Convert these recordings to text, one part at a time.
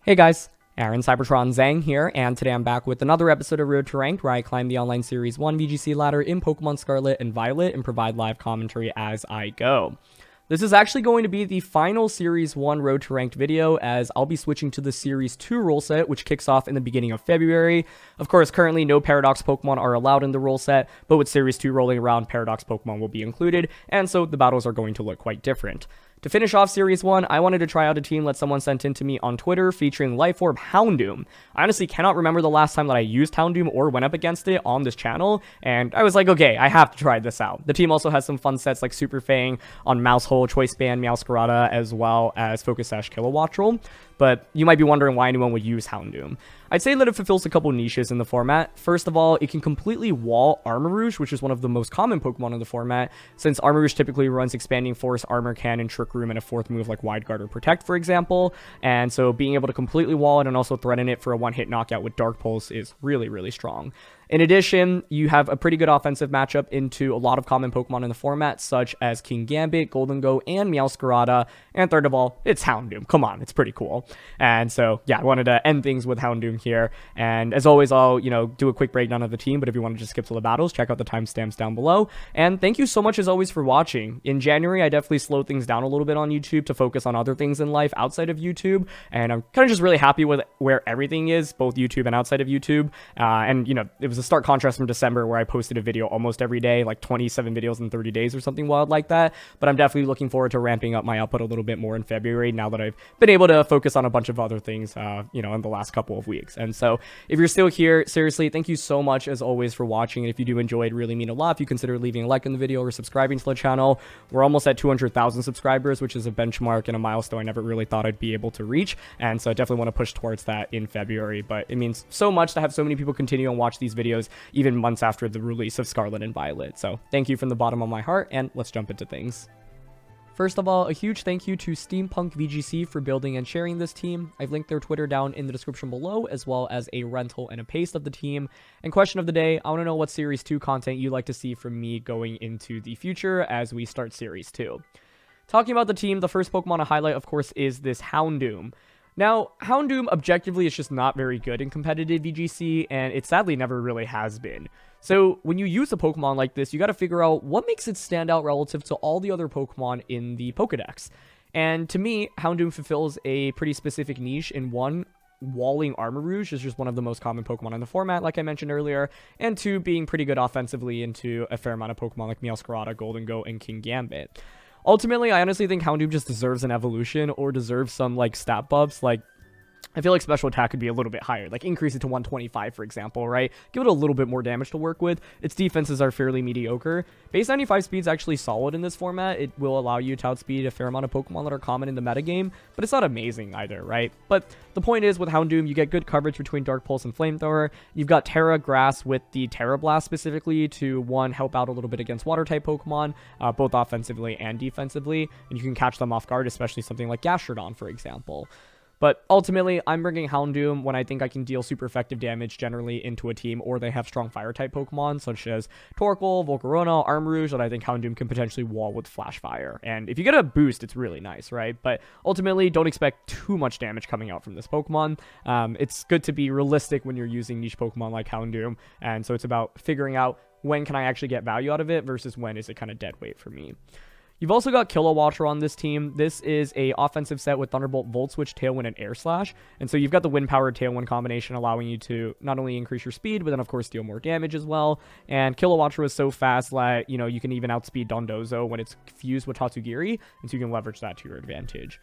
Hey guys, Aaron Cybertron Zhang here, and today I'm back with another episode of Road to Ranked where I climb the online Series 1 VGC ladder in Pokemon Scarlet and Violet and provide live commentary as I go. This is actually going to be the final Series 1 Road to Ranked video, as I'll be switching to the Series 2 rule set, which kicks off in the beginning of February. Of course, currently no Paradox Pokemon are allowed in the rule set, but with Series 2 rolling around, Paradox Pokemon will be included, and so the battles are going to look quite different. To finish off Series 1, I wanted to try out a team that someone sent in to me on Twitter featuring Life Orb Houndoom. I honestly cannot remember the last time that I used Houndoom or went up against it on this channel, and I was like, okay, I have to try this out. The team also has some fun sets like Super Fang on Mousehole, Choice Band, Meowscarda, as well as Focus Sash Kilowattrel. But you might be wondering why anyone would use Houndoom. I'd say that it fulfills a couple niches in the format. First of all, it can completely wall Armarouge, which is one of the most common Pokemon in the format, since Armarouge typically runs Expanding Force, Armor Cannon, Trick Room, and a fourth move like Wide Guard or Protect, for example. And so being able to completely wall it and also threaten it for a one-hit knockout with Dark Pulse is really, really strong. In addition, you have a pretty good offensive matchup into a lot of common Pokemon in the format, such as Kingambit, Gholdengo, and Meowscarda. And third of all, it's Houndoom. Come on, it's pretty cool. And so, yeah, I wanted to end things with Houndoom here. And as always, I'll, do a quick breakdown of the team, but if you want to just skip to the battles, check out the timestamps down below. And thank you so much, as always, for watching. In January, I definitely slowed things down a little bit on YouTube to focus on other things in life outside of YouTube. And I'm kind of just really happy with where everything is, both YouTube and outside of YouTube. It was a stark contrast from December where I posted a video almost every day, like 27 videos in 30 days or something wild like that. But I'm definitely looking forward to ramping up my output a little bit more in February now that I've been able to focus on a bunch of other things, in the last couple of weeks. And so if you're still here, seriously, thank you so much as always for watching. And if you do enjoy, it really mean a lot if you consider leaving a like on the video or subscribing to the channel. We're almost at 200,000 subscribers, which is a benchmark and a milestone I never really thought I'd be able to reach. And so I definitely want to push towards that in February. But it means so much to have so many people continue and watch these videos even months after the release of Scarlet and Violet. So thank you from the bottom of my heart, and let's jump into things. First of all, a huge thank you to SteampunkVGC for building and sharing this team. I've linked their Twitter down in the description below, as well as a rental and a paste of the team. And question of the day, I want to know what Series 2 content you'd like to see from me going into the future as we start Series 2. Talking about the team, the first Pokemon to highlight, of course, is this Houndoom. Now, Houndoom objectively is just not very good in competitive VGC, and it sadly never really has been. So when you use a Pokemon like this, you got to figure out what makes it stand out relative to all the other Pokemon in the Pokedex. And to me, Houndoom fulfills a pretty specific niche in one, walling Armarouge is just one of the most common Pokemon in the format, like I mentioned earlier, and two, being pretty good offensively into a fair amount of Pokemon like Meowscarda, Gholdengo, and Kingambit. Ultimately, I honestly think Houndoom just deserves an evolution or deserves some, stat buffs. I feel like special attack could be a little bit higher, increase it to 125, for example, right? Give it a little bit more damage to work with. Its defenses are fairly mediocre. Base 95 speed's actually solid in this format. It will allow you to outspeed a fair amount of Pokemon that are common in the metagame, but it's not amazing either, right? But the point is, with Houndoom, you get good coverage between Dark Pulse and Flamethrower. You've got Terra Grass with the Terra Blast specifically to, one, help out a little bit against Water-type Pokemon, both offensively and defensively, and you can catch them off guard, especially something like Gastrodon, for example. But ultimately, I'm bringing Houndoom when I think I can deal super effective damage generally into a team, or they have strong Fire-type Pokemon, such as Torkoal, Volcarona, Armarouge, that I think Houndoom can potentially wall with Flash Fire. And if you get a boost, it's really nice, right? But ultimately, don't expect too much damage coming out from this Pokemon. It's good to be realistic when you're using niche Pokemon like Houndoom, and so it's about figuring out when can I actually get value out of it versus when is it kind of dead weight for me. You've also got Kilowattrel on this team. This is a offensive set with Thunderbolt, Volt Switch, Tailwind, and Air Slash. And so you've got the Wind-powered Tailwind combination allowing you to not only increase your speed, but then, of course, deal more damage as well. And Kilowattrel is so fast that, you can even outspeed Dondozo when it's fused with Tatsugiri, and so you can leverage that to your advantage.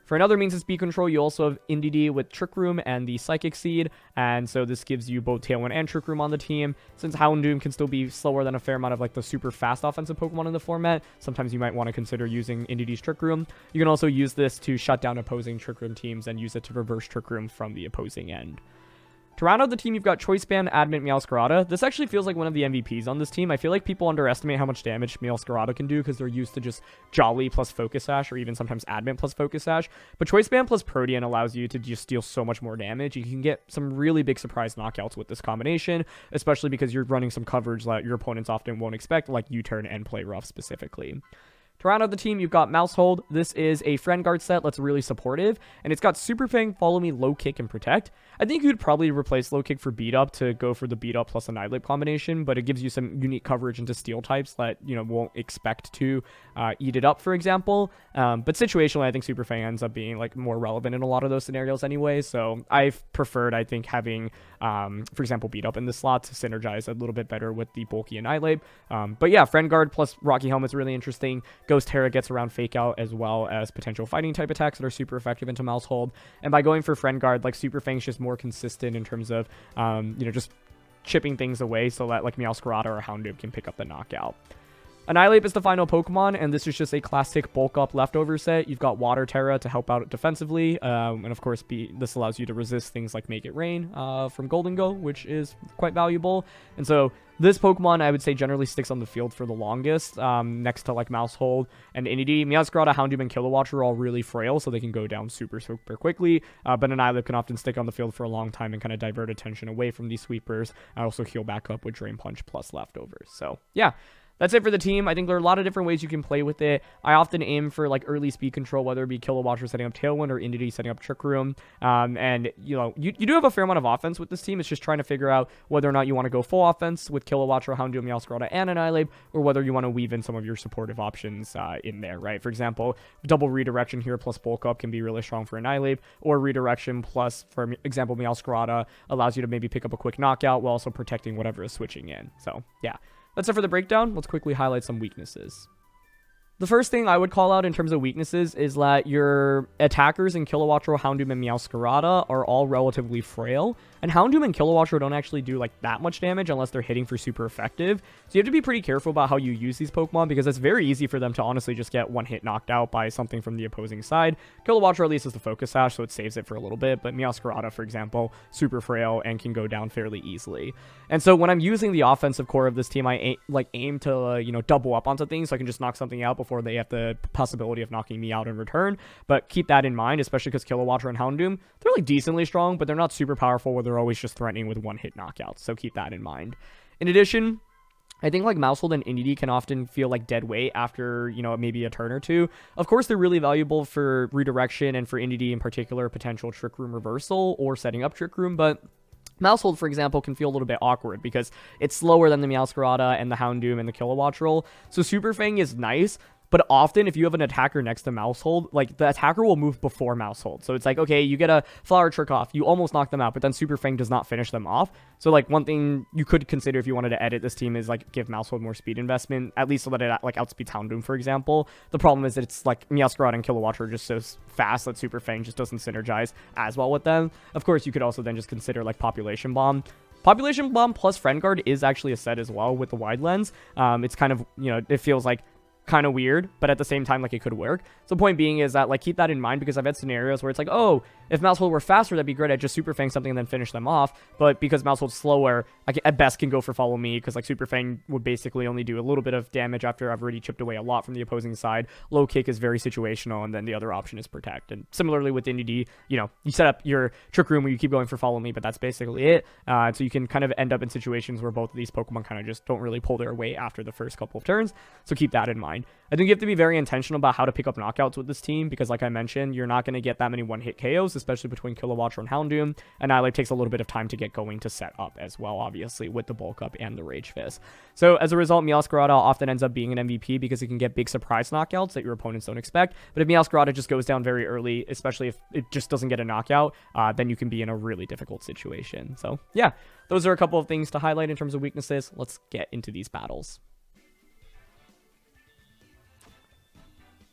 For another means of speed control, you also have Indeedee with Trick Room and the Psychic Seed, and so this gives you both Tailwind and Trick Room on the team. Since Houndoom can still be slower than a fair amount of the super fast offensive Pokemon in the format, sometimes you might want to consider using Indeedee's Trick Room. You can also use this to shut down opposing Trick Room teams and use it to reverse Trick Room from the opposing end. To round out the team, you've got Choice Band, Adamant, Meowscarda. This actually feels like one of the MVPs on this team. I feel like people underestimate how much damage Meowscarda can do because they're used to just Jolly plus Focus Sash, or even sometimes Adamant plus Focus Sash. But Choice Band plus Protean allows you to just deal so much more damage. You can get some really big surprise knockouts with this combination, especially because you're running some coverage that your opponents often won't expect, like U-Turn and Play Rough specifically. To round out the team, you've got Maushold. This is a Friend Guard set that's really supportive, and it's got Super Fang, Follow Me, Low Kick, and Protect. I think you'd probably replace Low Kick for Beat Up to go for the Beat Up plus Annihilate combination, but it gives you some unique coverage into Steel types that, you know, won't expect to eat it up, for example. But situationally, I think Super Fang ends up being, like, more relevant in a lot of those scenarios anyway, so I've preferred, I think, having, for example, Beat Up in the slot to synergize a little bit better with the bulky Annihilate. But yeah, Friend Guard plus Rocky Helmet's really interesting. Ghost Terra gets around Fake Out as well as potential fighting type attacks that are super effective into Maushold. And by going for Friend Guard, like, Super Fang's just more consistent in terms of, you know, just chipping things away so that, like, Meowscarda or Houndoom can pick up the knockout. Annihilate is the final Pokemon, and this is just a classic bulk up leftover set. You've got Water Terra to help out defensively, and of course this allows you to resist things like Make It Rain from Gholdengo, which is quite valuable. And so this Pokemon, I would say, generally sticks on the field for the longest, next to like Maushold and Indeedee. Meowscarda, Houndoom, and Kilowatch are all really frail, so they can go down super quickly, but Annihilate can often stick on the field for a long time and kind of divert attention away from these sweepers. I also heal back up with Drain Punch plus leftovers. So yeah. That's it for the team. I think there are a lot of different ways you can play with it. I often aim for like early speed control, whether it be Kilowatch setting up Tailwind or Indeedee setting up Trick Room. And you know, you do have a fair amount of offense with this team. It's just trying to figure out whether or not you want to go full offense with Kilowatch or Houndoom, Meowscarda, and Annihilate, or whether you want to weave in some of your supportive options in there, right? For example, double redirection here plus bulk up can be really strong for Annihilate, or redirection plus, for example, Meowscarda allows you to maybe pick up a quick knockout while also protecting whatever is switching in. So yeah. That's it for the breakdown. Let's quickly highlight some weaknesses. The first thing I would call out in terms of weaknesses is that your attackers in Kilowattrel, Houndoom, and Meowscarda are all relatively frail, and Houndoom and Kilowattrel don't actually do like that much damage unless they're hitting for super effective. So you have to be pretty careful about how you use these Pokemon, because it's very easy for them to honestly just get one hit knocked out by something from the opposing side. Kilowattrel at least is the Focus Sash, so it saves it for a little bit, but Meowscarda, for example, super frail and can go down fairly easily. And so when I'm using the offensive core of this team, I aim to you know, double up onto things so I can just knock something out before they have the possibility of knocking me out in return. But keep that in mind, especially because Kilowattrel and Houndoom, they're like decently strong, but they're not super powerful where they're always just threatening with one hit knockouts. So keep that in mind. In addition, I think like Maushold and Indeedee can often feel like dead weight after, you know, maybe a turn or two. Of course, they're really valuable for redirection, and for Indeedee in particular, potential Trick Room reversal or setting up Trick Room, but Maushold, for example, can feel a little bit awkward because it's slower than the Meowscarda and the Houndoom and the Kilowattrel. So Super Fang is nice, but often if you have an attacker next to Maushold, like the attacker will move before Maushold. So it's like, okay, you get a Flower Trick off, you almost knock them out, but then Super Fang does not finish them off. So like one thing you could consider if you wanted to edit this team is like give Maushold more speed investment, at least so that it like outspeeds Houndoom, for example. The problem is that it's like Meowscarada and Kilowattrel are just so fast that Super Fang just doesn't synergize as well with them. Of course, you could also then just consider like Population Bomb. Population Bomb plus Friend Guard is actually a set as well with the wide lens. It's kind of, you know, it feels like kind of weird, but at the same time, like, it could work. So the point being is that, like, keep that in mind, because I've had scenarios where it's like, oh, if Maushold were faster, that'd be great. I'd just Super Fang something and then finish them off. But because Maushold's slower, I at best can go for Follow Me, because like Super Fang would basically only do a little bit of damage after I've already chipped away a lot from the opposing side. Low Kick is very situational, and then the other option is Protect. And similarly with Indeedee, you know, you set up your Trick Room where you keep going for Follow Me, but that's basically it. So you can kind of end up in situations where both of these Pokemon kind of just don't really pull their weight after the first couple of turns. So keep that in mind. I think you have to be very intentional about how to pick up knockouts with this team, because like I mentioned, you're not going to get that many one-hit KOs, especially between Kilowattrel and Houndoom. Annihilate takes a little bit of time to get going to set up as well, obviously, with the Bulk Up and the Rage Fist. So as a result, Meowscarda often ends up being an MVP because it can get big surprise knockouts that your opponents don't expect. But if Meowscarda just goes down very early, especially if it just doesn't get a knockout, then you can be in a really difficult situation. So yeah, those are a couple of things to highlight in terms of weaknesses. Let's get into these battles.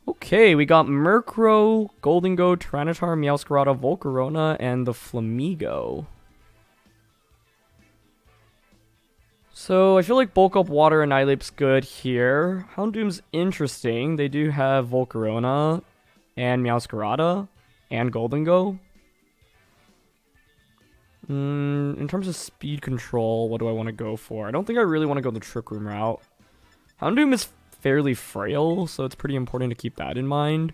Okay, we got Murkrow, Gholdengo, Tyranitar, Meowscarda, Volcarona, and the Flamigo. So I feel like Bulk Up Water Annihilate's good here. Houndoom's interesting. They do have Volcarona and Meowscarda and Gholdengo. In terms of speed control, what do I want to go for? I don't think I really want to go the Trick Room route. Houndoom is fairly frail, so it's pretty important to keep that in mind.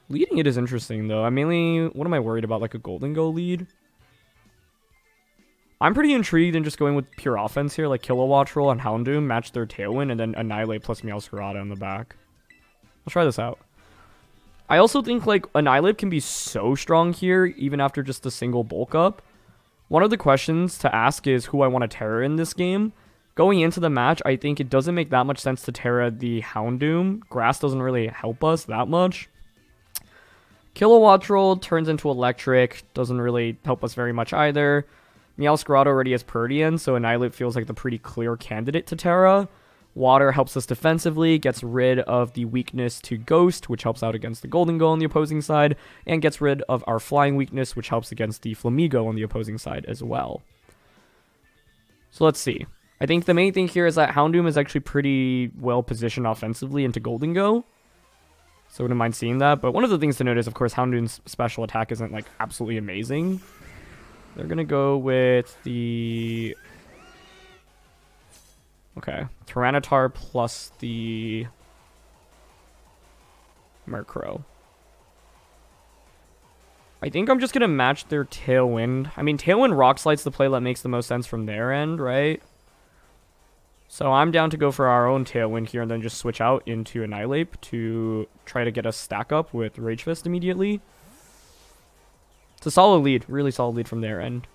Leading it is interesting, though. What am I worried about? Like a Gholdengo lead? I'm pretty intrigued in just going with pure offense here, like Kilowatt Roll and Houndoom, match their Tailwind, and then Annihilate plus Meowscarda in the back. I'll try this out. I also think, like, Annihilate can be so strong here, even after just a single bulk up. One of the questions to ask is who I want to Terra in this game. Going into the match, I think it doesn't make that much sense to Terra the Houndoom. Grass doesn't really help us that much. Kilowatt Roll turns into Electric, doesn't really help us very much either. Meowscarda already has Purdian, so Annihilate feels like the pretty clear candidate to Terra. Water helps us defensively, gets rid of the weakness to Ghost, which helps out against the Gholdengo on the opposing side, and gets rid of our flying weakness, which helps against the Flamigo on the opposing side as well. So let's see. I think the main thing here is that Houndoom is actually pretty well positioned offensively into Gholdengo. So I wouldn't mind seeing that. But one of the things to note is, of course, Houndoom's special attack isn't, like, absolutely amazing. They're going to go with the... Okay, Tyranitar plus the Murkrow. I think I'm just going to match their Tailwind. I mean, Tailwind Rock Slide's the play that makes the most sense from their end, right? So I'm down to go for our own Tailwind here and then just switch out into Annihilate to try to get a stack up with Rage Fist immediately. It's a solid lead, really solid lead from their end.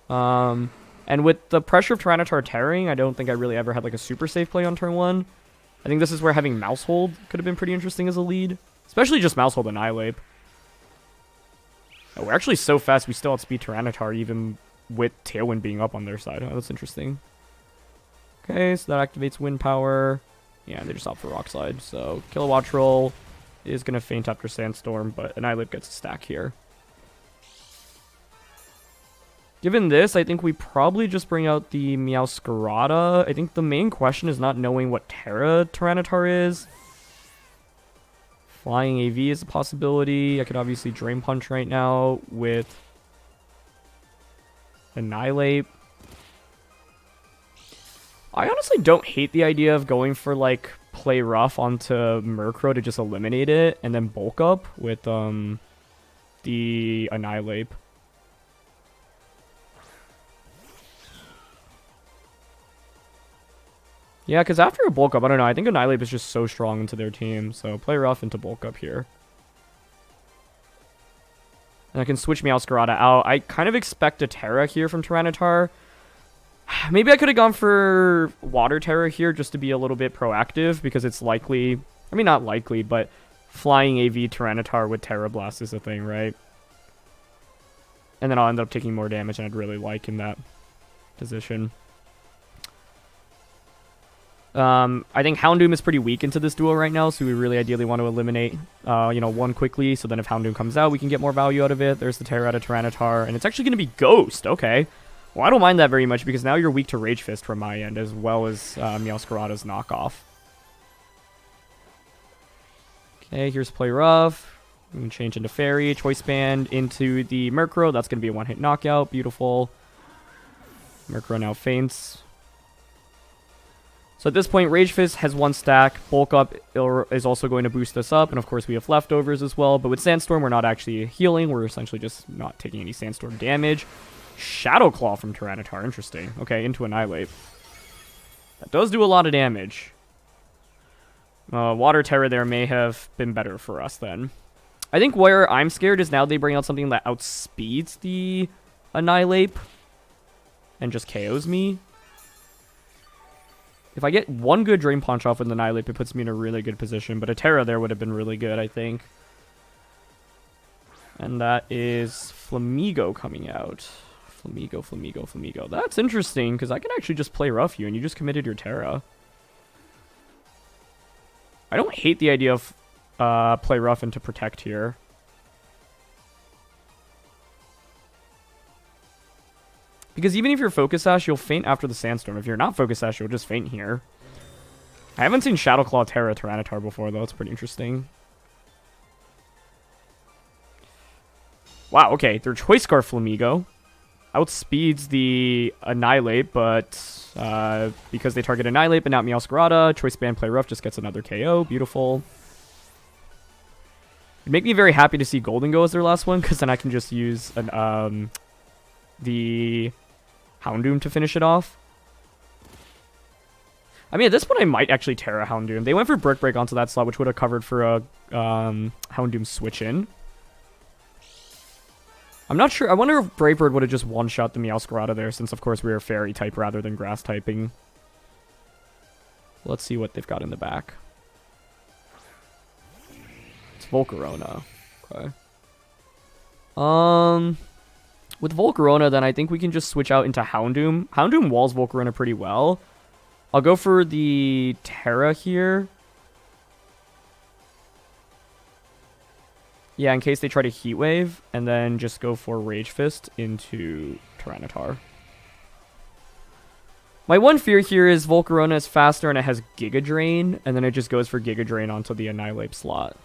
And with the pressure of Tyranitar tearing, I don't think I really ever had like a super safe play on turn 1. I think this is where having Mouse Hold could have been pretty interesting as a lead. Especially just Mouse Hold Annihilate. Oh, we're actually so fast we still outspeed Tyranitar even with Tailwind being up on their side. Oh, that's interesting. Okay, so that activates Wind Power. Yeah, they just opt for Rock Slide. So Kilowatt Roll is going to faint after Sandstorm, but Annihilate gets a stack here. Given this, I think we probably just bring out the Meowscarda. I think the main question is not knowing what Terra Tyranitar is. Flying AV is a possibility. I could obviously Drain Punch right now with Annihilate. I honestly don't hate the idea of going for, like, play rough onto Murkrow to just eliminate it and then bulk up with the Annihilate. Yeah, because after a bulk up, I don't know, I think Annihilate is just so strong into their team, so play rough into bulk up here. And I can switch Meowscarda out. I kind of expect a Terra here from Tyranitar. Maybe I could have gone for Water Terra here just to be a little bit proactive, because it's likely, I mean not likely, but flying AV Tyranitar with Terra Blast is a thing, right? And then I'll end up taking more damage than I'd really like in that position. I think Houndoom is pretty weak into this duel right now, so we really ideally want to eliminate, one quickly, so then if Houndoom comes out, we can get more value out of it. There's the Terra out of Tyranitar, and it's actually going to be Ghost, okay. Well, I don't mind that very much, because now you're weak to Rage Fist from my end, as well as Meowscarada's knockoff. Okay, here's Play Rough. We can change into Fairy, Choice Band into the Murkrow. That's going to be a one-hit knockout. Beautiful. Murkrow now faints. So at this point, Rage Fist has one stack. Bulk Up is also going to boost us up. And of course, we have leftovers as well. But with Sandstorm, we're not actually healing. We're essentially just not taking any Sandstorm damage. Shadow Claw from Tyranitar. Interesting. Okay, into Annihilate. That does do a lot of damage. Water Terror there may have been better for us then. I think where I'm scared is now they bring out something that outspeeds the Annihilate and just KOs me. If I get one good Drain Punch off with Annihilate, it puts me in a really good position. But a Terra there would have been really good, I think. And that is Flamigo coming out. Flamigo. That's interesting, because I can actually just play rough you, and you just committed your Terra. I don't hate the idea of play rough into protect here. Because even if you're Focus Sash, you'll faint after the Sandstorm. If you're not Focus Sash, you'll just faint here. I haven't seen Shadow Claw Terra Tyranitar before, though. It's pretty interesting. Wow, okay. Their Choice Scarf Flamigo outspeeds the Annihilate, but because they target Annihilate but not Meowscarda, Choice Band Play Rough just gets another KO. Beautiful. It'd make me very happy to see Gholdengo as their last one, because then I can just use an, the Houndoom to finish it off. I mean, at this point, I might actually Terra Houndoom. They went for Brick Break onto that slot, which would have covered for a Houndoom switch in. I'm not sure. I wonder if Brave Bird would have just one-shot the Meowscarda there, since, of course, we are Fairy type rather than Grass typing. Let's see what they've got in the back. It's Volcarona. Okay. With Volcarona, then I think we can just switch out into Houndoom. Houndoom walls Volcarona pretty well. I'll go for the Terra here. Yeah, in case they try to Heat Wave, and then just go for Rage Fist into Tyranitar. My one fear here is Volcarona is faster and it has Giga Drain, and then it just goes for Giga Drain onto the Annihilate slot.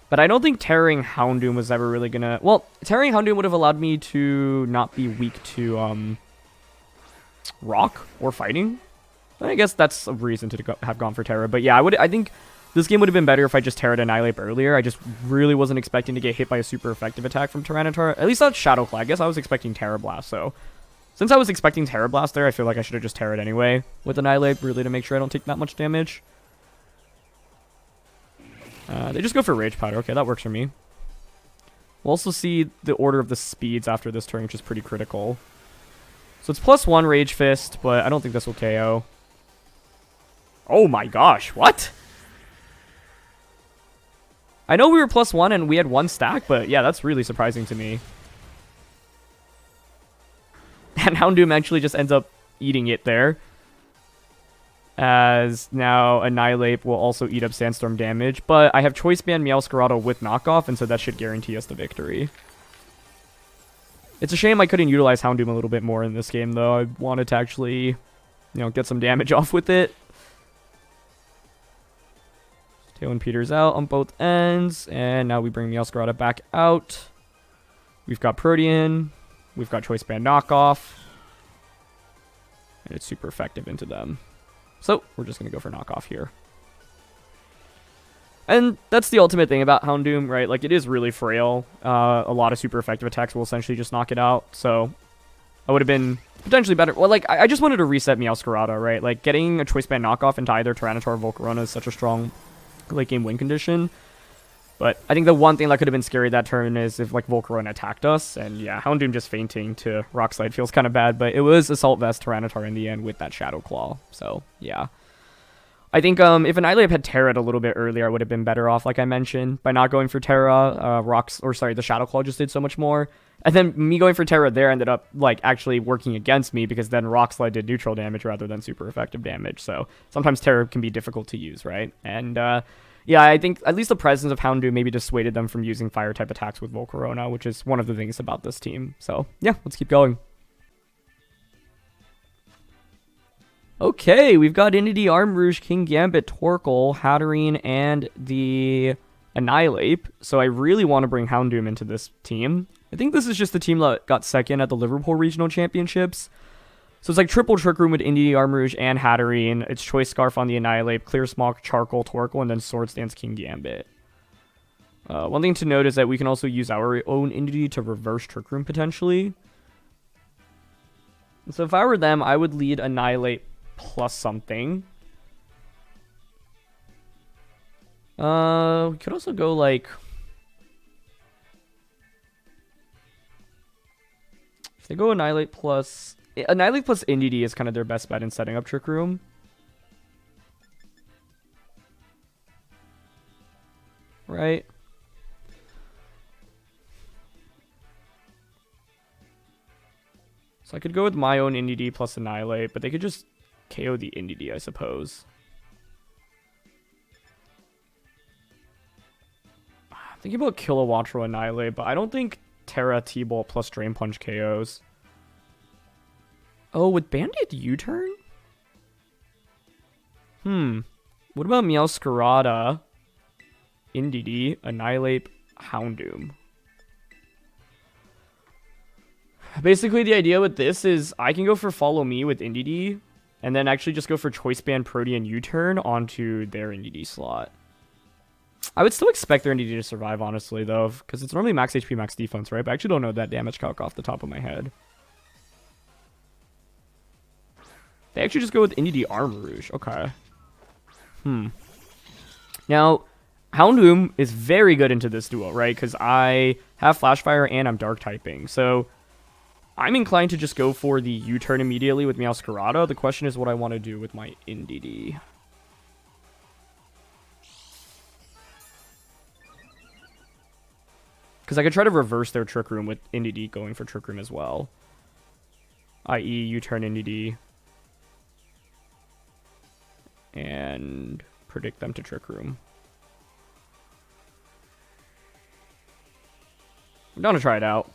But I don't think Terraring Houndoom was ever really gonna... Well, Terraring Houndoom would have allowed me to not be weak to Rock or Fighting. I guess that's a reason to have gone for Terra. But yeah, I think this game would have been better if I just Terra'd Annihilate earlier. I just really wasn't expecting to get hit by a super effective attack from Tyranitar. At least not Shadow Claw. I guess I was expecting Terra Blast, so... Since I was expecting Terra Blast there, I feel like I should have just Terra'd anyway with Annihilate, really to make sure I don't take that much damage. They just go for Rage Powder. Okay, that works for me. We'll also see the order of the speeds after this turn, which is pretty critical. So it's +1 Rage Fist, but I don't think this will KO. Oh my gosh, what? I know we were +1 and we had 1 stack, but yeah, that's really surprising to me. And Houndoom actually just ends up eating it there. As now Annihilate will also eat up Sandstorm damage. But I have Choice Band Meowscarda with Knockoff, and so that should guarantee us the victory. It's a shame I couldn't utilize Houndoom a little bit more in this game, though. I wanted to actually, you know, get some damage off with it. Tailwind Peters out on both ends. And now we bring Meowscarda back out. We've got Protean. We've got Choice Band Knockoff. And it's super effective into them. So, we're just going to go for Knockoff here. And that's the ultimate thing about Houndoom, right? Like, it is really frail. A lot of super effective attacks will essentially just knock it out. So, I would have been potentially better. Well, like, I just wanted to reset Meowscarda, right? Like, getting a Choice Band Knockoff into either Tyranitar or Volcarona is such a strong late game win condition. But I think the one thing that could have been scary that turn is if, like, Volcarona attacked us. And, yeah, Houndoom just fainting to Rock Slide feels kind of bad. But it was Assault Vest Tyranitar in the end with that Shadow Claw. So, yeah. I think if Annihilate had Terra'd a little bit earlier, I would have been better off, like I mentioned. By not going for Terra, the Shadow Claw just did so much more. And then me going for Terra there ended up, like, actually working against me because then Rock Slide did neutral damage rather than super effective damage. So, sometimes Terra can be difficult to use, right? And, yeah, I think at least the presence of Houndoom maybe dissuaded them from using Fire-type attacks with Volcarona, which is one of the things about this team. So, yeah, let's keep going. Okay, we've got Indeedee Armarouge, Kingambit, Torkoal, Hatterene, and the Annihilate. So I really want to bring Houndoom into this team. I think this is just the team that got second at the Liverpool Regional Championships. So it's like triple Trick Room with Indeedee Armarouge and Hatterene. It's Choice Scarf on the Annihilate, Clear Smock, Charcoal, Torkoal, and then Swords Dance Kingambit. One thing to note is that we can also use our own Indeedee to reverse Trick Room potentially. So if I were them, I would lead Annihilate plus something. We could also go like... If they go Annihilate plus Indeedee is kind of their best bet in setting up Trick Room. Right? So I could go with my own Indeedee plus Annihilate, but they could just KO the Indeedee, I suppose. I'm thinking about Kilowattrel Annihilate, but I don't think Terra T-Bolt plus Drain Punch KOs. Oh, with Bandit U-turn? What about Meowscarda, Indeedee, Annihilate, Houndoom? Basically, the idea with this is I can go for Follow Me with Indeedee, and then actually just go for Choice Band Protean U-turn onto their Indeedee slot. I would still expect their Indeedee to survive, honestly, though, because it's normally max HP, max defense, right? But I actually don't know that damage calc off the top of my head. They actually just go with Indeedee Armarouge. Okay. Now, Houndoom is very good into this duel, right? Because I have Flash Fire and I'm Dark typing. So I'm inclined to just go for the U-turn immediately with Meowscarda. The question is what I want to do with my Indeedee. Because I could try to reverse their Trick Room with Indeedee going for Trick Room as well. I.e. U-turn Indeedee. And predict them to Trick Room. I'm going to try it out.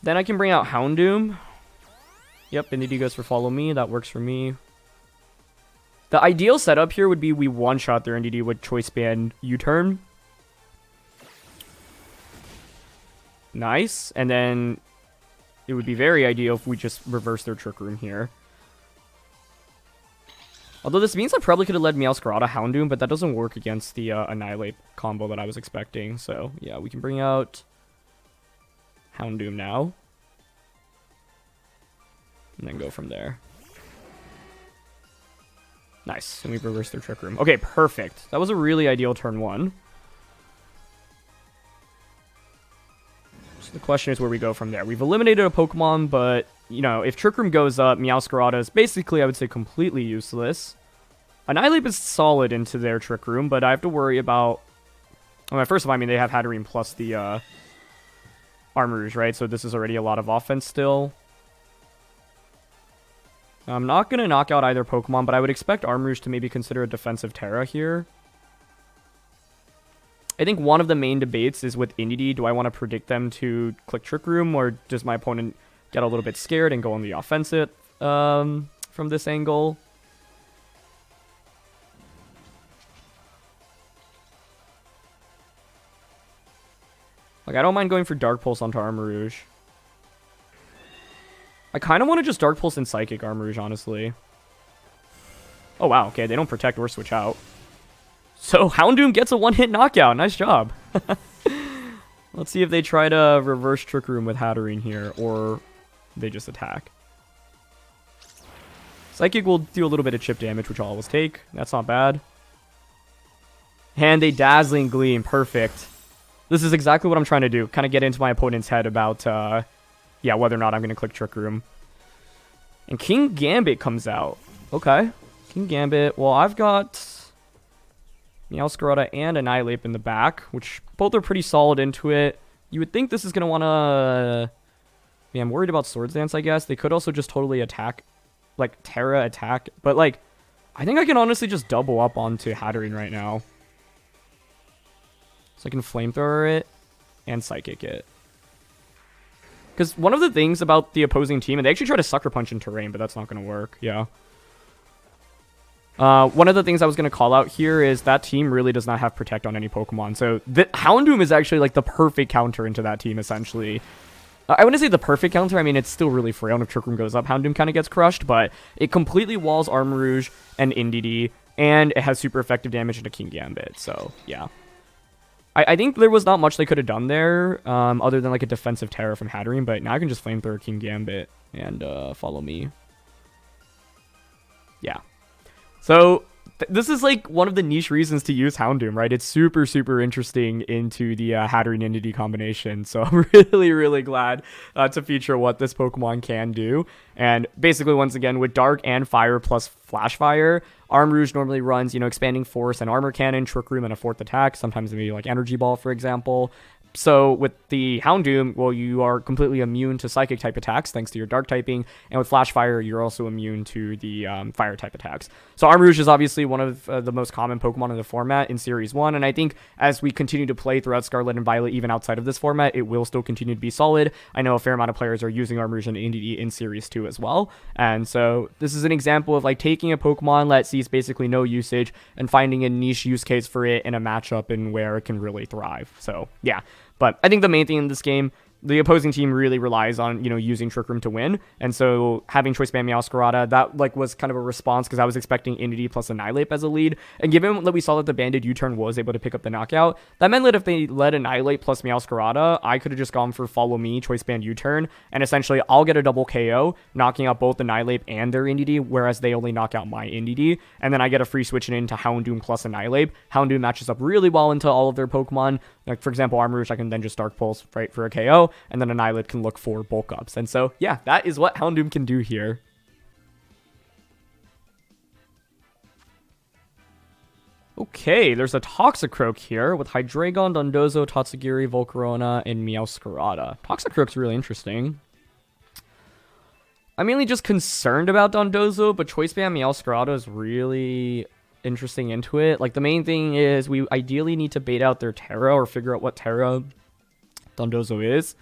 Then I can bring out Houndoom. Yep, Indeedee goes for Follow Me. That works for me. The ideal setup here would be we one-shot their Indeedee with Choice Band U-turn. Nice. And then it would be very ideal if we just reverse their Trick Room here. Although this means I probably could have led Meowscarda Houndoom, but that doesn't work against the Annihilate combo that I was expecting. So, yeah, we can bring out Houndoom now. And then go from there. Nice. And we reverse their Trick Room. Okay, perfect. That was a really ideal turn 1. So the question is where we go from there. We've eliminated a Pokemon, but, you know, if Trick Room goes up, Meowscarda is basically, I would say, completely useless. Annihilate is solid into their Trick Room, but I have to worry about... Well, first of all, I mean, they have Hatterene plus the Armarouge, right? So this is already a lot of offense still. I'm not going to knock out either Pokemon, but I would expect Armarouge to maybe consider a defensive Terra here. I think one of the main debates is with Indeedee. Do I want to predict them to click Trick Room, or does my opponent get a little bit scared and go on the offensive from this angle? Like, I don't mind going for Dark Pulse onto Armarouge. I kind of want to just Dark Pulse and Psychic Armarouge, honestly. Oh, wow. Okay, they don't protect or switch out. So, Houndoom gets a one-hit knockout. Nice job. Let's see if they try to reverse Trick Room with Hatterene here, or they just attack. Psychic will do a little bit of chip damage, which I'll always take. That's not bad. And a Dazzling Gleam. Perfect. This is exactly what I'm trying to do. Kind of get into my opponent's head about, yeah, whether or not I'm going to click Trick Room. And Kingambit comes out. Okay. Kingambit. Well, I've got Meowscarda and Annihilate in the back, which both are pretty solid into it. You would think this is going to want to... Yeah, I'm worried about Swords Dance, I guess. They could also just totally attack, like, Terra attack. But, like, I think I can honestly just double up onto Hatterene right now. So I can Flamethrower it and Psychic it. Because one of the things about the opposing team, and they actually try to Sucker Punch in terrain, but that's not going to work. Yeah. One of the things I was going to call out here is that team really does not have Protect on any Pokemon. So the Houndoom is actually like the perfect counter into that team, essentially. I wouldn't say the perfect counter. I mean, it's still really frail. And if Trick Room goes up, Houndoom kind of gets crushed. But it completely walls Armarouge and Indeedee. And it has super effective damage into Kingambit. So, yeah. I think there was not much they could have done there, other than like a defensive Terra from Hatterene, but now I can just Flamethrower Kingambit and Follow Me. Yeah. So, this is like one of the niche reasons to use Houndoom, right? It's super, super interesting into the Hatterene Indeedee combination. So, I'm really, really glad to feature what this Pokemon can do. And basically, once again, with Dark and Fire plus Flash Fire, Armarouge normally runs, you know, Expanding Force and Armor Cannon, Trick Room, and a 4th attack. Sometimes maybe like Energy Ball, for example. So with the Houndoom, well, you are completely immune to Psychic type attacks thanks to your Dark typing. And with Flash Fire, you're also immune to the Fire type attacks. So Armarouge is obviously one of the most common Pokemon in the format in Series 1. And I think as we continue to play throughout Scarlet and Violet, even outside of this format, it will still continue to be solid. I know a fair amount of players are using Armarouge and Indeedee in Series 2 as well. And so this is an example of like taking a Pokemon that sees basically no usage and finding a niche use case for it in a matchup and where it can really thrive. So yeah. But I think the main thing in this game, the opposing team really relies on, you know, using Trick Room to win. And so having Choice Band Meowscarda, that like was kind of a response because I was expecting Indeedee plus Annihilate as a lead. And given that we saw that the Banded U-turn was able to pick up the knockout, that meant that if they led Annihilate plus Meowscarda, I could have just gone for Follow Me, Choice Band U-turn, and essentially I'll get a double KO, knocking out both Annihilate and their Indeedee, whereas they only knock out my Indeedee. And then I get a free switch into Houndoom plus Annihilate. Houndoom matches up really well into all of their Pokemon. Like, for example, Armarouge, I can then just Dark Pulse, right, for a KO, and then Annihilate can look for bulk ups. And so, yeah, that is what Houndoom can do here. Okay, there's a Toxicroak here with Hydreigon, Dondozo, Tatsugiri, Volcarona, and Meowscarda. Toxicroak's really interesting. I'm mainly just concerned about Dondozo, but Choice Band Meowscarda is really interesting into it. Like, the main thing is we ideally need to bait out their Terra or figure out what Terra Dondozo is.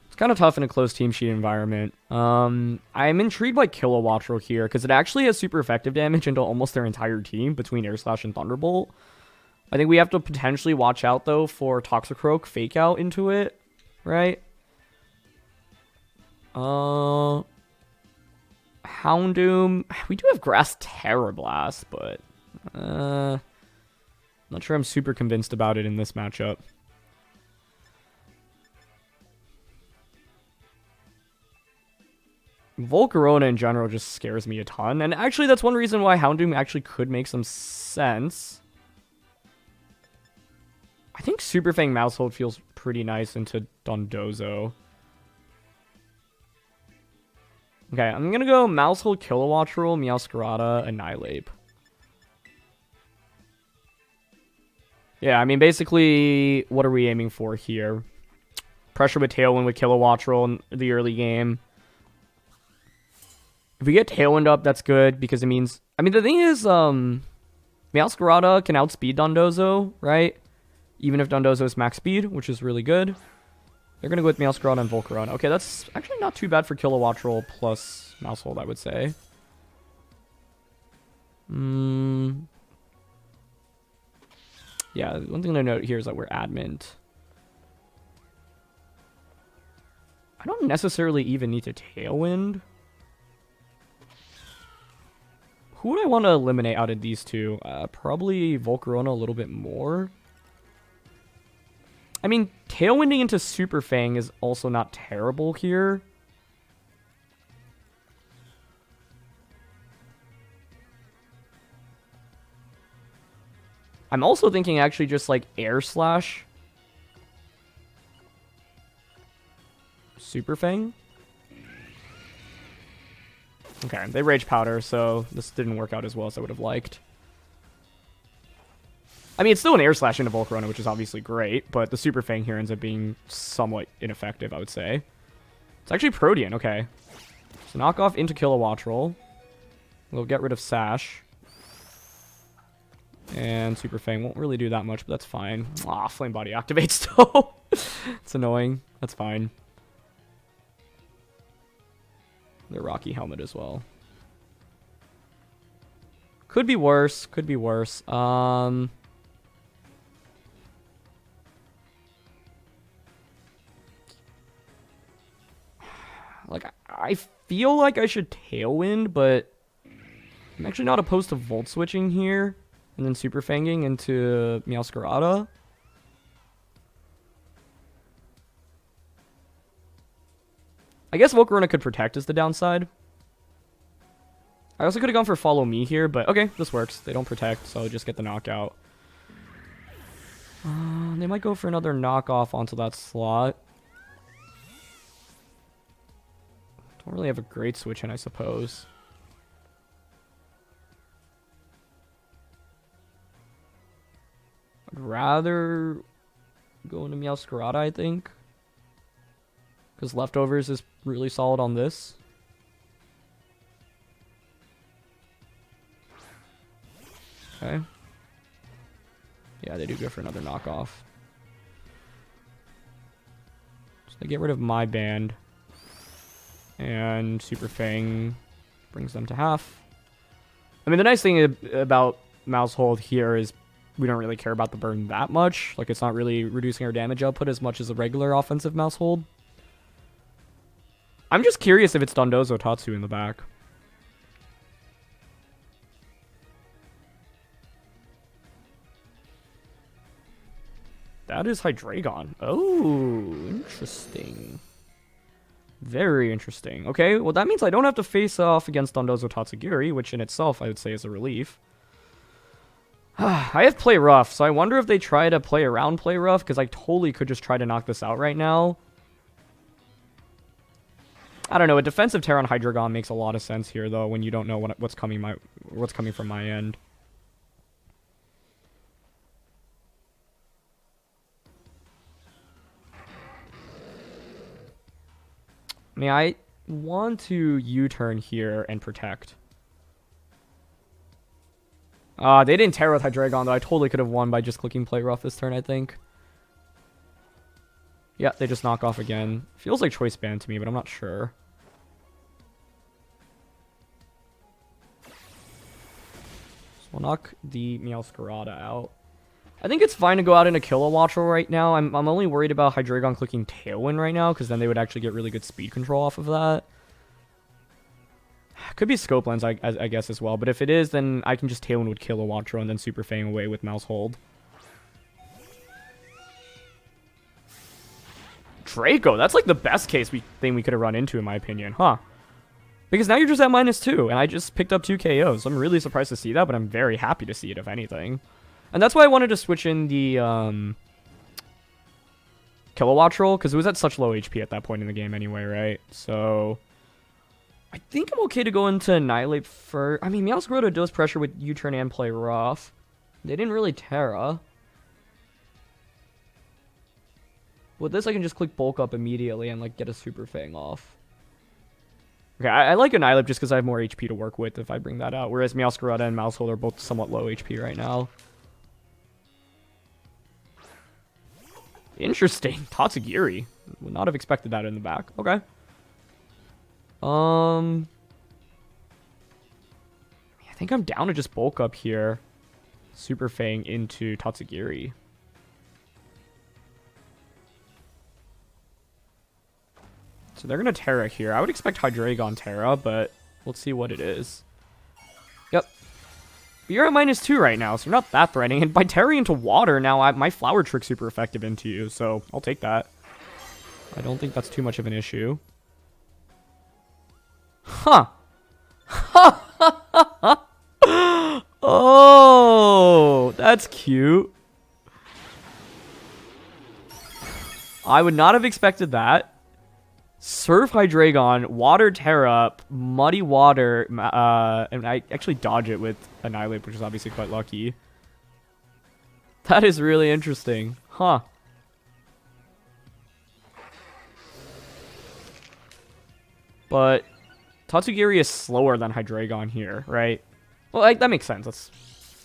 It's kind of tough in a closed team sheet environment. I'm intrigued by Kilowattrel here because it actually has super effective damage into almost their entire team between Air Slash and Thunderbolt. I think we have to potentially watch out, though, for Toxicroak Fake Out into it, right? Houndoom. We do have Grass Terra Blast, but not sure I'm super convinced about it in this matchup. Volcarona in general just scares me a ton, and actually that's one reason why Houndoom actually could make some sense. I think Super Fang Mousehold feels pretty nice into Dondozo. Okay, I'm gonna go Mousehold, Kilowattrel, Meowscarda, Annihilate. Yeah, I mean, basically, what are we aiming for here? Pressure with Tailwind with Kilowattrel in the early game. If we get Tailwind up, that's good, because it means... I mean, the thing is, Meowscarda can outspeed Dondozo, right? Even if Dondozo is max speed, which is really good. They're going to go with Meowscarda and Volcarona. Okay, that's actually not too bad for Kilowattrel plus Mousehold, I would say. Yeah, one thing to note here is that we're Adamant. I don't necessarily even need to Tailwind. Who would I want to eliminate out of these two? Probably Volcarona a little bit more. I mean, Tailwinding into Super Fang is also not terrible here. I'm also thinking actually just like Air Slash Super Fang. Okay, they Rage Powder, so this didn't work out as well as I would have liked. I mean, it's still an Air Slash into Volcarona, which is obviously great, but the Super Fang here ends up being somewhat ineffective, I would say. It's actually Protean, okay. So knockoff into Kilowattrel. We'll get rid of Sash. And Super Fang won't really do that much, but that's fine. Ah, Flame Body activates, though. It's annoying. That's fine. The Rocky Helmet as well. Could be worse. Could be worse. Like, I feel like I should Tailwind, but I'm actually not opposed to Volt Switching here. And then Super Fanging into Meowscarda. I guess Volcarona could protect is the downside. I also could have gone for Follow Me here, but okay, this works. They don't protect, so I'll just get the knockout. They might go for another knockoff onto that slot. Don't really have a great switch in, I suppose. I'd rather go into Meowscarda, I think. Because Leftovers is really solid on this. Okay. Yeah, they do go for another knockoff. So they get rid of my band. And Super Fang brings them to half. I mean, the nice thing about Mousehold here is we don't really care about the burn that much. Like, it's not really reducing our damage output as much as a regular offensive mouse hold. I'm just curious if it's Dondozo Tatsu in the back. That is Hydreigon. Oh, interesting. Very interesting. Okay, well that means I don't have to face off against Dondozo Tatsugiri, which in itself I would say is a relief. I have Play Rough, so I wonder if they try to play around Play Rough, because I totally could just try to knock this out right now. I don't know, a defensive Terra on Hydreigon makes a lot of sense here, though, when you don't know what's coming from my end. I mean, I want to U-turn here and protect. They didn't Terra with Hydreigon, though. I totally could have won by just clicking Play Rough this turn, I think. Yeah, they just knock off again. Feels like Choice Band to me, but I'm not sure. So we'll knock the Meowscarda out. I think it's fine to go out in a Kilowattrel right now. I'm only worried about Hydreigon clicking Tailwind right now, because then they would actually get really good speed control off of that. Could be Scope Lens, I guess, as well. But if it is, then I can just Tailwind with Kilowattrel and then Super Fang away with Mouse Hold. Draco, that's like the best case thing we could have run into, in my opinion, huh? Because now you're just at -2, and I just picked up 2 KOs. I'm really surprised to see that, but I'm very happy to see it, if anything. And that's why I wanted to switch in the Kilowattrel, because it was at such low HP at that point in the game anyway, right? So I think I'm okay to go into Annihilate first. I mean, Meowscarda does pressure with U-turn and Play Rough. They didn't really Terra. With this, I can just click Bulk Up immediately and like get a Super Fang off. Okay, I like Annihilate just because I have more HP to work with if I bring that out. Whereas Meowscarda and Mousehold are both somewhat low HP right now. Interesting. Tatsugiri. Would not have expected that in the back. Okay. I think I'm down to just bulk up here. Super Fang into Tatsugiri. So they're going to Terra here. I would expect Hydreigon Terra, but let's see what it is. Yep. But you're at -2 right now, so you're not that threatening. And by Terra into water, now my Flower Trick's super effective into you, so I'll take that. I don't think that's too much of an issue. Huh. Oh, that's cute. I would not have expected that. Surf Hydreigon, Water Terra, Muddy Water, and I actually dodge it with Annihilate, which is obviously quite lucky. That is really interesting. Huh. But Tatsugiri is slower than Hydreigon here, right? Well, that makes sense. That's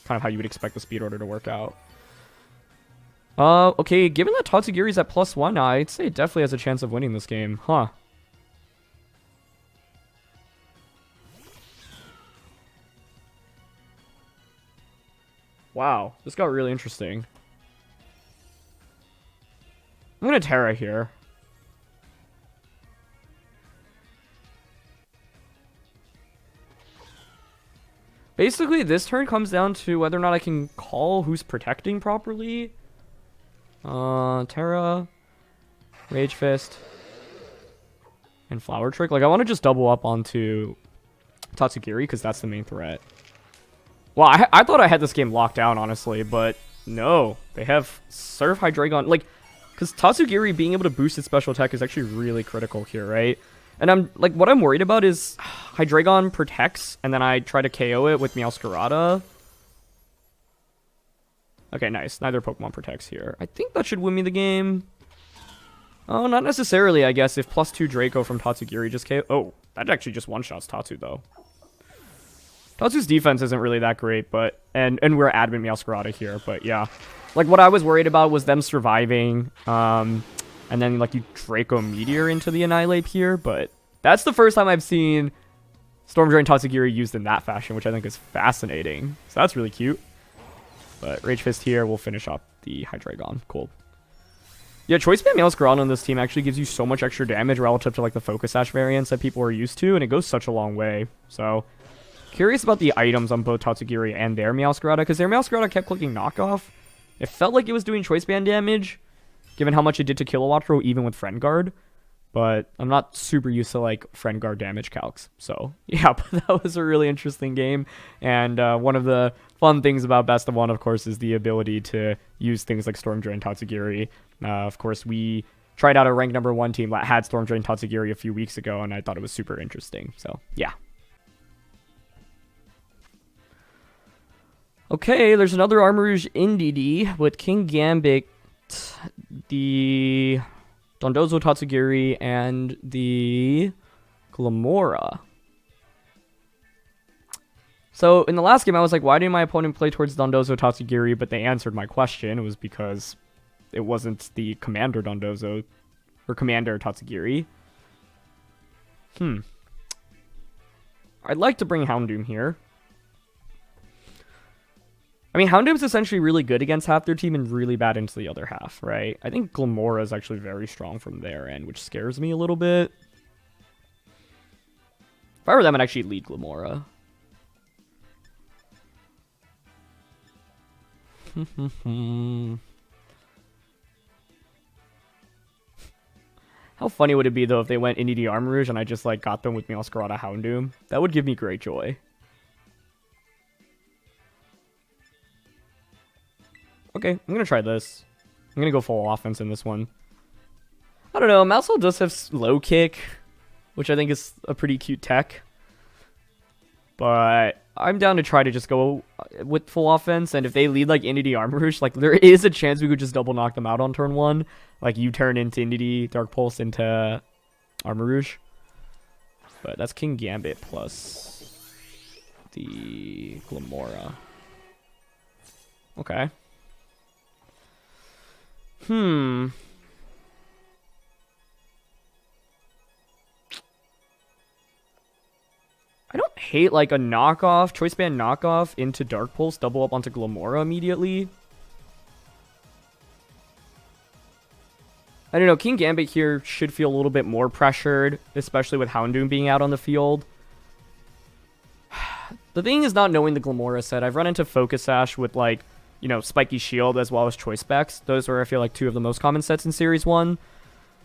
kind of how you would expect the speed order to work out. Okay, given that Tatsugiri's at +1, I'd say it definitely has a chance of winning this game. Huh. Wow, this got really interesting. I'm gonna Terra here. Basically, this turn comes down to whether or not I can call who's protecting properly. Terra, Rage Fist, and Flower Trick. Like, I want to just double up onto Tatsugiri because that's the main threat. Well, I thought I had this game locked down, honestly, but no. They have Surf Hydreigon. Like, because Tatsugiri being able to boost its special attack is actually really critical here, right? And I'm like, what I'm worried about is Hydreigon protects, and then I try to KO it with Meowscarda. Okay, nice. Neither Pokemon protects here. I think that should win me the game. Oh, not necessarily, I guess, if +2 Draco from Tatsugiri just KO. Oh, that actually just one-shots Tatsu, though. Tatsu's defense isn't really that great, but... And we're adamant Meowscarada here, but yeah. Like, what I was worried about was them surviving, and then, like, you Draco Meteor into the Annihilate here, but that's the first time I've seen Storm Drain Tatsugiri used in that fashion, which I think is fascinating. So that's really cute. But Rage Fist here will finish up the Hydreigon. Cool. Yeah, Choice Band Meowscarda on this team actually gives you so much extra damage relative to like the Focus Sash variants that people are used to, and it goes such a long way. So, curious about the items on both Tatsugiri and their Meowscarda, because their Meowscarda kept clicking knockoff. It felt like it was doing Choice Band damage, given how much it did to Kilowattrel even with Friend Guard. But I'm not super used to like Friend Guard damage calcs. So, yeah, but that was a really interesting game. And one of the fun things about Best of One, of course, is the ability to use things like Storm Drain Tatsugiri. Of course, we tried out a rank number 1 team that had Storm Drain Tatsugiri a few weeks ago, and I thought it was super interesting. So, yeah. Okay, there's another Armarouge Indeedee with Kingambit, the Dondozo Tatsugiri, and the Glimmora. So, in the last game, I was like, why didn't my opponent play towards Dondozo Tatsugiri? But they answered my question. It was because it wasn't the Commander Dondozo, or Commander Tatsugiri. I'd like to bring Houndoom here. I mean, Houndoom's essentially really good against half their team and really bad into the other half, right? I think Glimmora is actually very strong from their end, which scares me a little bit. If I were them, I'd actually lead Glimmora. How funny would it be, though, if they went Indeedee Armarouge and I just, like, got them with Meowscarda Houndoom? That would give me great joy. Okay, I'm gonna try this. I'm gonna go full offense in this one. I don't know, Mousehole does have slow kick, which I think is a pretty cute tech. But I'm down to try to just go with full offense, and if they lead like Indeedee Armarouge, like there is a chance we could just double knock them out on turn 1. Like you turn into Indeedee, Dark Pulse into Armarouge. But that's Kingambit plus the Glimmora. Okay. I don't hate like a knockoff, Choice Band knockoff into Dark Pulse, double up onto Glimmora immediately. I don't know, Kingambit here should feel a little bit more pressured, especially with Houndoom being out on the field. The thing is not knowing the Glimmora set. I've run into Focus Sash with like, you know, Spiky Shield as well as Choice Specs. Those are, I feel like, 2 of the most common sets in Series 1.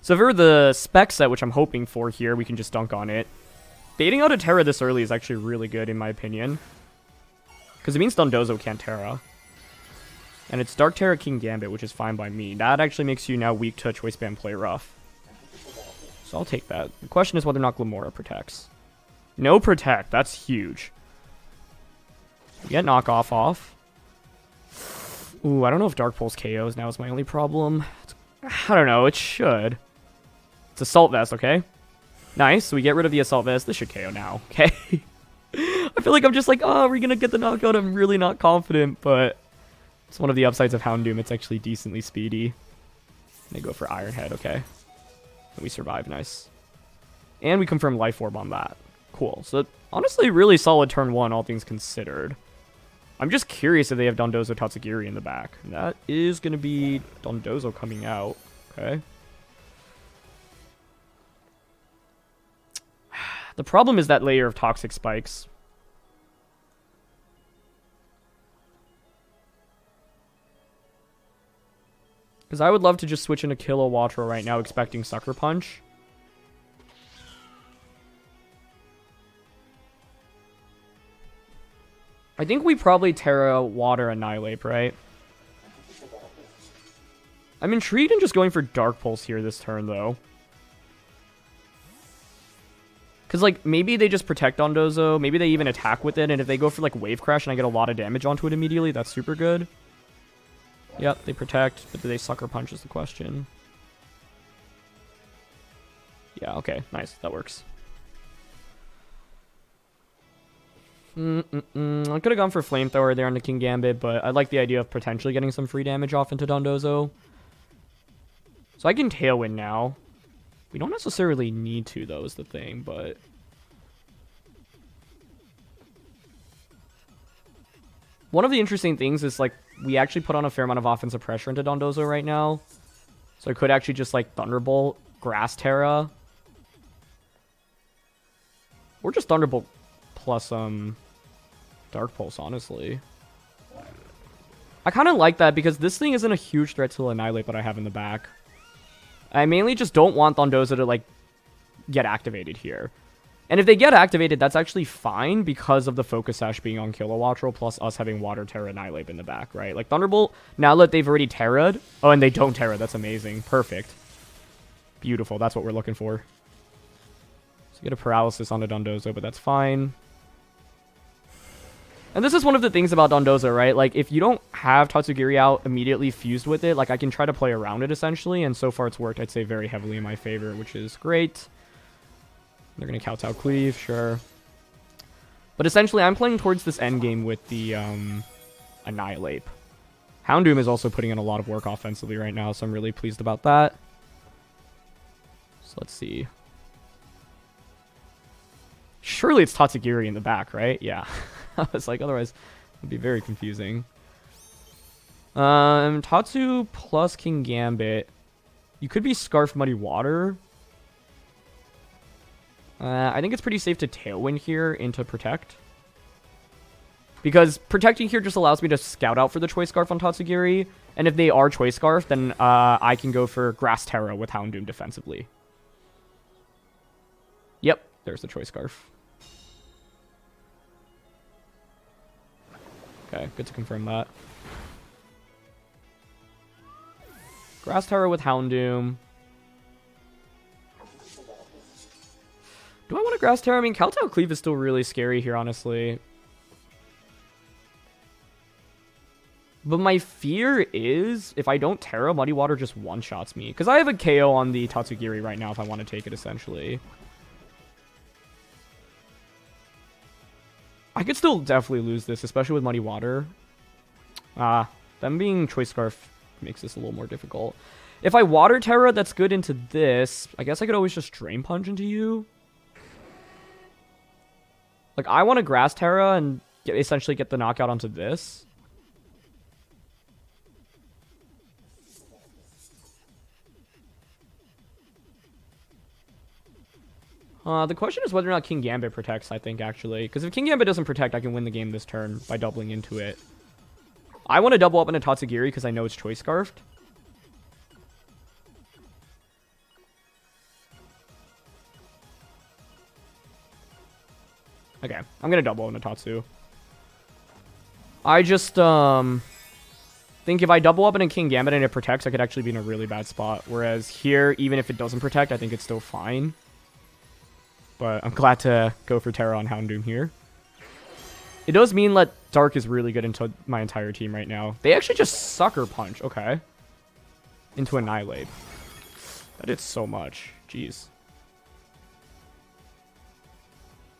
So if it were the Spec set, which I'm hoping for here, we can just dunk on it. Baiting out a Terra this early is actually really good, in my opinion. Because it means Dondozo can't Terra. And it's Dark Terra Kingambit, which is fine by me. That actually makes you now weak to Choice Band Play Rough. So I'll take that. The question is whether or not Glimmora protects. No protect. That's huge. We get knockoff off. Ooh, I don't know if Dark Pulse KOs now is my only problem. I don't know, it should. It's Assault Vest, okay? Nice, so we get rid of the Assault Vest. This should KO now, okay? I feel like I'm just like, oh, we're gonna get the knockout. I'm really not confident, but it's one of the upsides of Houndoom. It's actually decently speedy. They go for Iron Head, okay? And we survive, nice. And we confirm Life Orb on that. Cool, so honestly, really solid turn 1, all things considered. I'm just curious if they have Dondozo Tatsugiri in the back. That is going to be Dondozo coming out. Okay. The problem is that layer of Toxic Spikes. Because I would love to just switch into Kilowattrel right now, expecting Sucker Punch. I think we probably Terra, Water, Annihilate, right? I'm intrigued in just going for Dark Pulse here this turn, though. Because, like, maybe they just protect Dondozo. Maybe they even attack with it. And if they go for, like, Wave Crash and I get a lot of damage onto it immediately, that's super good. Yep, they protect. But do they Sucker Punch is the question. Yeah, okay. Nice. That works. I could have gone for Flamethrower there on the Kingambit, but I like the idea of potentially getting some free damage off into Dondozo. So I can Tailwind now. We don't necessarily need to, though, is the thing, but... One of the interesting things is, like, we actually put on a fair amount of offensive pressure into Dondozo right now. So I could actually just, like, Thunderbolt, Grass Terra. Or just Thunderbolt plus, Dark Pulse, honestly. I kind of like that because this thing isn't a huge threat to Annihilate that I have in the back. I mainly just don't want Dondozo to, like, get activated here. And if they get activated, that's actually fine because of the Focus Sash being on Kilowattrel plus us having Water Terra Annihilate in the back, right? Like, Thunderbolt, now that they've already Terra'd... Oh, and they don't Terra. That's amazing. Perfect. Beautiful. That's what we're looking for. So get a Paralysis on the Dondozo, but that's fine. And this is one of the things about Dondozo, right? Like, if you don't have Tatsugiri out immediately fused with it, like, I can try to play around it, essentially. And so far, it's worked, I'd say, very heavily in my favor, which is great. They're going to Kowtow Cleave, sure. But essentially, I'm playing towards this endgame with the Annihilate. Houndoom is also putting in a lot of work offensively right now, so I'm really pleased about that. So let's see. Surely it's Tatsugiri in the back, right? Yeah. I was like, otherwise, it would be very confusing. Tatsu plus Kingambit. You could be Scarf Muddy Water. I think it's pretty safe to Tailwind here into Protect. Because protecting here just allows me to scout out for the Choice Scarf on Tatsugiri. And if they are Choice Scarf, then I can go for Grass Terra with Houndoom defensively. Yep, there's the Choice Scarf. Okay, good to confirm that. Grass Terra with Houndoom. Do I want to Grass Terra? I mean, Kowtow Cleave is still really scary here, honestly. But my fear is, if I don't Terra, Muddy Water just one-shots me. Because I have a KO on the Tatsugiri right now if I want to take it, essentially. I could still definitely lose this, especially with Muddy Water. Them being Choice Scarf makes this a little more difficult. If I Water Terra, that's good into this. I guess I could always just Drain Punch into you. Like, I want to Grass Terra and essentially get the knockout onto this. The question is whether or not Kingambit protects, I think, actually. Because if Kingambit doesn't protect, I can win the game this turn by doubling into it. I want to double up into Tatsugiri because I know it's Choice Scarfed. Okay, I'm going to double into Tatsu. I just think if I double up into Kingambit and it protects, I could actually be in a really bad spot. Whereas here, even if it doesn't protect, I think it's still fine. But I'm glad to go for Terra on Houndoom here. It does mean that Dark is really good into my entire team right now. They actually just Sucker Punch. Okay. Into Annihilate. That did so much. Jeez.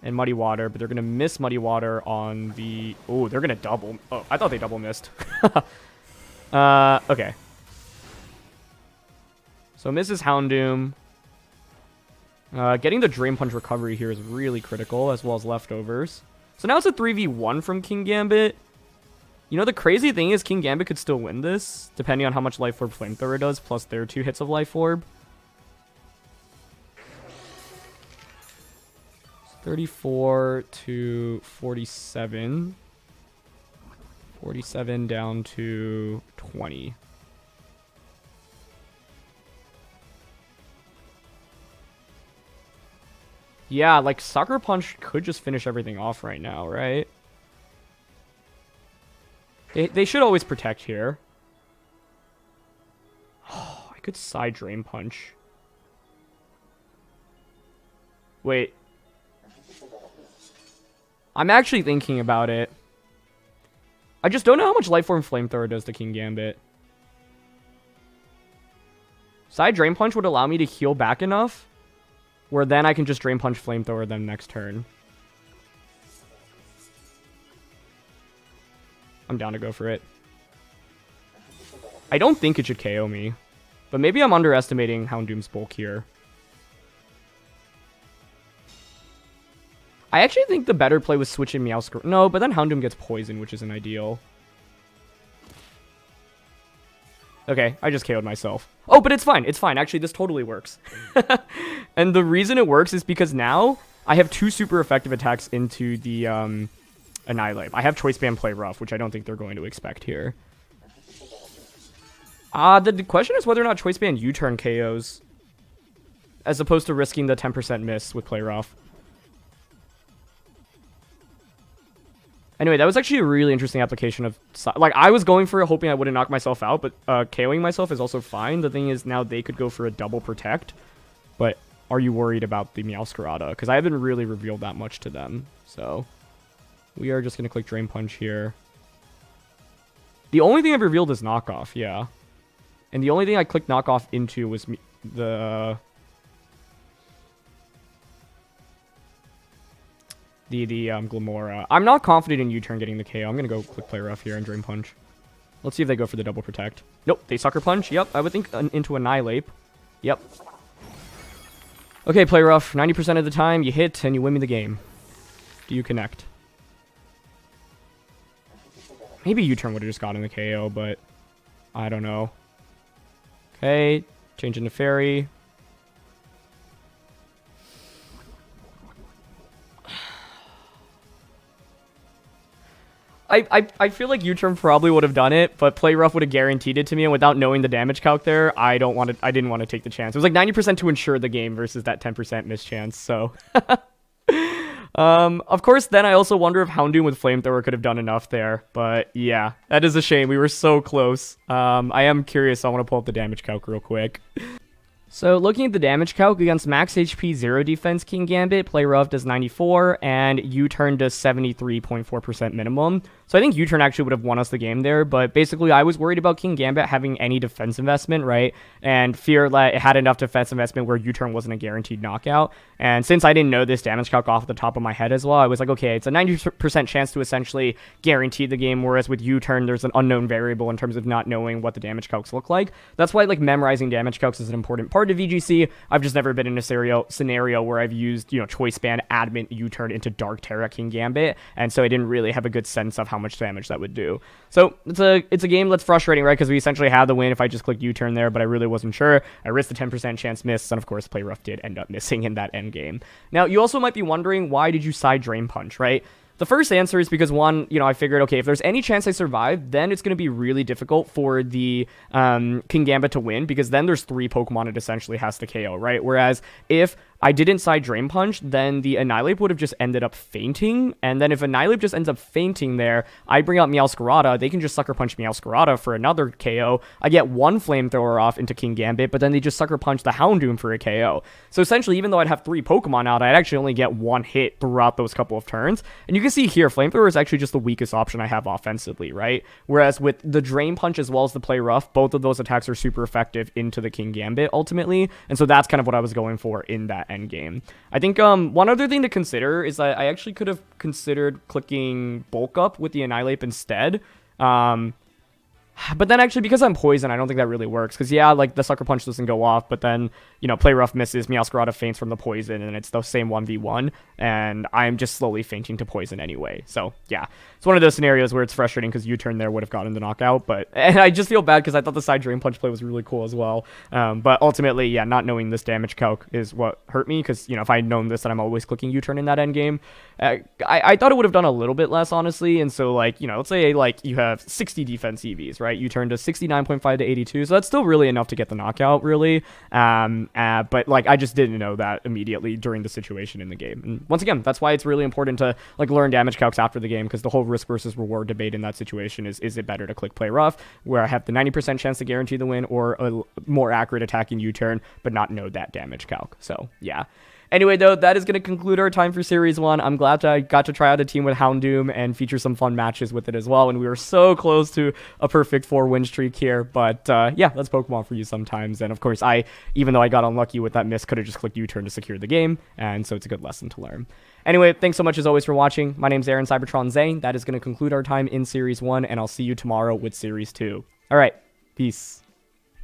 And Muddy Water, but they're going to miss Muddy Water on the... Oh, they're going to double... Oh, I thought they double missed. Okay. So misses Houndoom. Getting the Drain Punch recovery here is really critical, as well as leftovers. So now it's a 3v1 from Kingambit. You know, the crazy thing is Kingambit could still win this, depending on how much Life Orb Flamethrower does, plus their 2 hits of Life Orb. 34 to 47. 47 down to 20. Yeah, like, Sucker Punch could just finish everything off right now, right? They should always protect here. Oh, I could Side Drain Punch. Wait. I'm actually thinking about it. I just don't know how much Life Form Flamethrower does to Kingambit. Side Drain Punch would allow me to heal back enough where then I can just Drain Punch Flamethrower them next turn. I'm down to go for it. I don't think it should KO me, but maybe I'm underestimating Houndoom's bulk here. I actually think the better play was switching Meowscarda. No, but then Houndoom gets poisoned, which isn't ideal. Okay, I just KO'd myself. Oh, but it's fine. It's fine. Actually, this totally works. And the reason it works is because now I have 2 super effective attacks into the Annihilate. I have Choice Band Play Rough, which I don't think they're going to expect here. The question is whether or not Choice Band U-turn KOs, as opposed to risking the 10% miss with Play Rough. Anyway, that was actually a really interesting application of... Like, I was going for it hoping I wouldn't knock myself out, but KOing myself is also fine. The thing is, now they could go for a double protect. But are you worried about the Meowscarda? Because I haven't really revealed that much to them. So, we are just going to click Drain Punch here. The only thing I've revealed is Knockoff, yeah. And the only thing I clicked Knockoff into was the Glamora. I'm not confident in U-turn getting the KO. I'm going to go click Play Rough here and Drain Punch. Let's see if they go for the double protect. Nope, they Sucker Punch. Yep, I would think into Annihilate. Yep. Okay, Play Rough. 90% of the time, you hit and you win me the game. Do you connect? Maybe U-turn would have just gotten the KO, but I don't know. Okay, change into Fairy. I feel like U-turn probably would have done it, but Play Rough would have guaranteed it to me, and without knowing the damage calc there, I didn't want to take the chance. It was like 90% to ensure the game versus that 10% mischance, so... Of course, then I also wonder if Houndoom with Flamethrower could have done enough there, but yeah, that is a shame. We were so close. I am curious, so I want to pull up the damage calc real quick. So, looking at the damage calc against max HP 0 defense Kingambit, Play Rough does 94, and U-turn does 73.4% minimum. So I think U-turn actually would have won us the game there, but basically I was worried about Kingambit having any defense investment, right? And fear that it had enough defense investment where U-turn wasn't a guaranteed knockout. And since I didn't know this damage calc off the top of my head as well, I was like, okay, it's a 90% chance to essentially guarantee the game, whereas with U-turn, there's an unknown variable in terms of not knowing what the damage calcs look like. That's why, like, memorizing damage calcs is an important part of VGC. I've just never been in a scenario where I've used, you know, Choice Band, Adamant, U-turn into Dark Terra Kingambit, and so I didn't really have a good sense of how much damage that would do. So it's a game that's frustrating, right? Because we essentially had the win if I just clicked U-turn there, but I really wasn't sure. I risked the 10% chance miss, and of course, Play Rough did end up missing in that end game. Now, you also might be wondering, why did you side Drain Punch, right? The first answer is because, one, you know, I figured, okay, if there's any chance I survive, then it's going to be really difficult for the Kingambit to win, because then there's 3 Pokemon it essentially has to KO, right? Whereas if I didn't side Drain Punch, then the Annihilate would have just ended up fainting, and then if Annihilate just ends up fainting there, I bring out Meowscarda, they can just Sucker Punch Meowscarda for another KO, I get 1 Flamethrower off into Kingambit, but then they just Sucker Punch the Houndoom for a KO. So essentially, even though I'd have 3 Pokemon out, I'd actually only get 1 hit throughout those couple of turns, and you can see here, Flamethrower is actually just the weakest option I have offensively, right? Whereas with the Drain Punch as well as the Play Rough, both of those attacks are super effective into the Kingambit ultimately, and so that's kind of what I was going for in that end game. I think one other thing to consider is that I actually could have considered clicking Bulk Up with the Annihilate instead. But then actually, because I'm poison, I don't think that really works. Because, yeah, like, the Sucker Punch doesn't go off, but then, you know, Play Rough misses, Meowscarda faints from the poison, and it's the same 1v1, and I'm just slowly fainting to poison anyway. So, yeah, it's one of those scenarios where it's frustrating because U-turn there would have gotten the knockout, and I just feel bad because I thought the side Drain Punch play was really cool as well. But ultimately, yeah, not knowing this damage calc is what hurt me, because, you know, if I had known this, then I'm always clicking U-turn in that end game. I thought it would have done a little bit less, honestly, and so, like, you know, let's say, like, you have 60 defense EVs, right? You turn to 69.5 to 82, so that's still really enough to get the knockout, really. But, like, I just didn't know that immediately during the situation in the game. And once again, that's why it's really important to, like, learn damage calcs after the game, because the whole risk versus reward debate in that situation is it better to click Play Rough, where I have the 90% chance to guarantee the win, or a more accurate attacking U-turn, but not know that damage calc. So, yeah. Anyway, though, that is going to conclude our time for Series 1. I'm glad I got to try out a team with Houndoom and feature some fun matches with it as well, and we were so close to a perfect 4-win streak here, but yeah, that's Pokemon for you sometimes, and of course, even though I got unlucky with that miss, could have just clicked U-turn to secure the game, and so it's a good lesson to learn. Anyway, thanks so much as always for watching. My name's Aaron CybertronVGC. That is going to conclude our time in Series 1, and I'll see you tomorrow with Series 2. Alright, peace.